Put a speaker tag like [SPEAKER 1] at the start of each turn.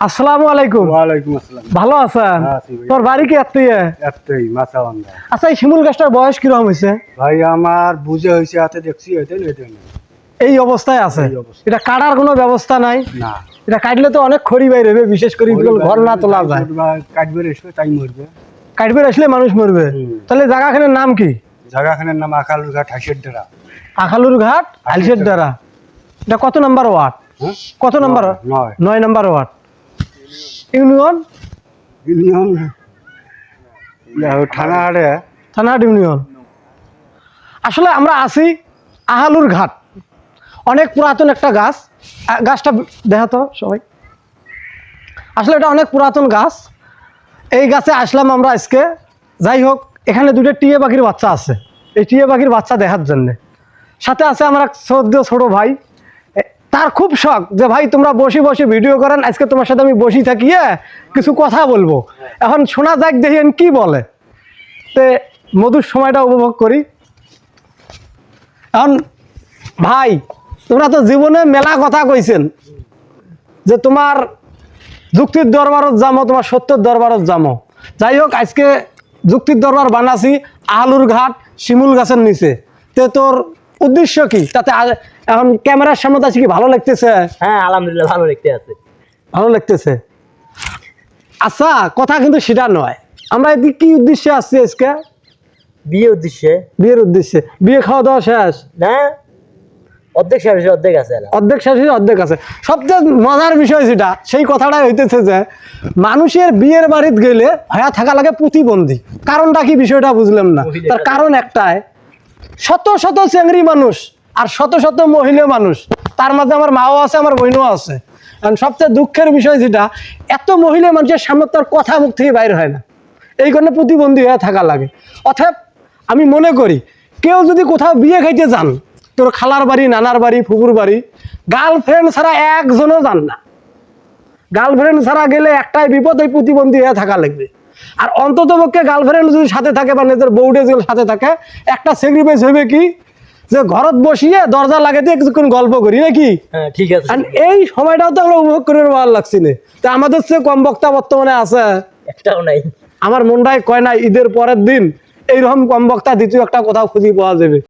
[SPEAKER 1] আসসালামু আলাইকুম।
[SPEAKER 2] ওয়ালাইকুম আসসালাম।
[SPEAKER 1] ভালো আছেন?
[SPEAKER 2] আছি ভাই।
[SPEAKER 1] তোর বাড়ি কি
[SPEAKER 2] এতই মাছাবান্ধা।
[SPEAKER 1] আচ্ছা, এই শিমুল গাছটার বয়স কিরকম হয়েছে?
[SPEAKER 2] ভাই আমার বুঝে হয়েছে, হাতে দেখছি এটা না।
[SPEAKER 1] এই অবস্থায় আছে?
[SPEAKER 2] এই অবস্থা।
[SPEAKER 1] এটা কাটার কোনো ব্যবস্থা নাই?
[SPEAKER 2] না,
[SPEAKER 1] এটা কাটলে তো অনেক খড়ি বাইর হবে, বিশেষ করে ঘর না তোলা যায়।
[SPEAKER 2] কাটবে এসে তাই মরবে।
[SPEAKER 1] কাটবে আসলে মানুষ মরবে। তাহলে জায়গাখানের নাম কি?
[SPEAKER 2] জায়গাখানের নাম আকালুর ঘাট হাসির ডেরা।
[SPEAKER 1] আখালুর ঘাট আলসের দ্বারা। এটা কত নাম্বার ওয়ার্ড?
[SPEAKER 2] হ্যাঁ?
[SPEAKER 1] কত number? 9 number ward. Union?
[SPEAKER 2] Union থানা হাটে।
[SPEAKER 1] থানাহাট ইউনিয়ন। আসলে আমরা আছি আহালুর ঘাট। অনেক পুরাতন একটা গাছ। গাছটা দেখাতো সবাই। আসলে এটা অনেক পুরাতন গাছ। এই গাছে আসলাম আমরা আজকে। যাই হোক, এখানে দুটো টিয়া পাখির বাচ্চা আছে। এই টিয়া পাখির বাচ্চা দেখার জন্যে সাথে আছে আমার এক ছোট ভাই। তার খুব শখ যে ভাই তোমরা বসে বসে ভিডিও করেন, আজকে তোমার সাথে আমি বসি থাকিয়ে কিছু কথা বলবো। এখন শোনা যাক, দেখেন কি বলে। তে মধুর সময়টা উপভোগ করি। এখন ভাই, তোমরা তো জীবনে মেলা কথা কইছেন যে তোমার যুক্তির দরবারত যামো, তোমার সত্যের দরবারত যামো। যাই হোক, আজকে যুক্তির দরবার বানাছি আলুর ঘাট শিমুল গাছের নিচে। তে তোর উদ্দেশ্য কি? তাতে এখন ক্যামেরার সামনে আছে কি ভালো লাগতেছে?
[SPEAKER 3] হ্যাঁ, আলহামদুলিল্লাহ ভালো দেখতে আছে।
[SPEAKER 1] ভালো লাগতেছে। আচ্ছা, কথা কিন্তু সেটা নয়। আমরা এদিকে কি উদ্দেশ্যে আসছি আজকে?
[SPEAKER 3] বিয়ে উদ্দেশ্যে।
[SPEAKER 1] বিয়ের উদ্দেশ্যে। বিয়ে খাওয়া দাওয়া শেষ?
[SPEAKER 3] না, অর্ধেক শেষ হয়েছে, অর্ধেক আছে।
[SPEAKER 1] অর্ধেক শেষ হয়েছে, অর্ধেক আছে। সবচেয়ে মজার বিষয় যেটা, সেই কথাটাই হইতেছে যে মানুষের বিয়ের বাড়িতে গেলে হয়া থাকা লাগে প্রতিবন্ধী। কারণটা কি বিষয়টা বুঝলাম না। তার কারণ একটাই, শত শত চেংড়ি মানুষ আর শত শত মহিলা মানুষ, তার মাঝে আমার মাও আছে, আমার বোনও আছে। কারণ সবচেয়ে দুঃখের বিষয় যেটা, এত মহিলা মানুষের সামনে তার কথা মুখ থেকে বাইর হয় না। এই কারণে প্রতিবন্ধী হয়ে থাকা লাগে। অর্থাৎ আমি মনে করি, কেউ যদি কোথাও বিয়ে খাইতে যান, তোর খালার বাড়ি, নানার বাড়ি, ফুপুর বাড়ি, গার্লফ্রেন্ড ছাড়া একজনও যান না। গার্লফ্রেন্ড ছাড়া গেলে একটাই বিপদ, এই প্রতিবন্ধী হয়ে থাকা লাগবে। আর অন্তত পক্ষে গার্লফ্রেন্ড যদি সাথে থাকে বা নিজের বউডে যদি সাথে থাকে, একটা স্যাক্রিফাইস হবে কি, যে ঘরত বসিয়ে দরজা লাগাতে কিছুক্ষণ গল্প করি নাকি।
[SPEAKER 3] হ্যাঁ, ঠিক আছে।
[SPEAKER 1] এই সময়টাও তো আমরা উপভোগ করে ভালো লাগছি না। তা আমাদের চেয়ে কম বক্তা বর্তমানে আছে?
[SPEAKER 3] একটাও নাই।
[SPEAKER 1] আমার মনটাই কয় না ঈদের পরের দিন এইরকম কম বক্তা দ্বিতীয় একটা কোথাও খুঁজে পাওয়া যাবে।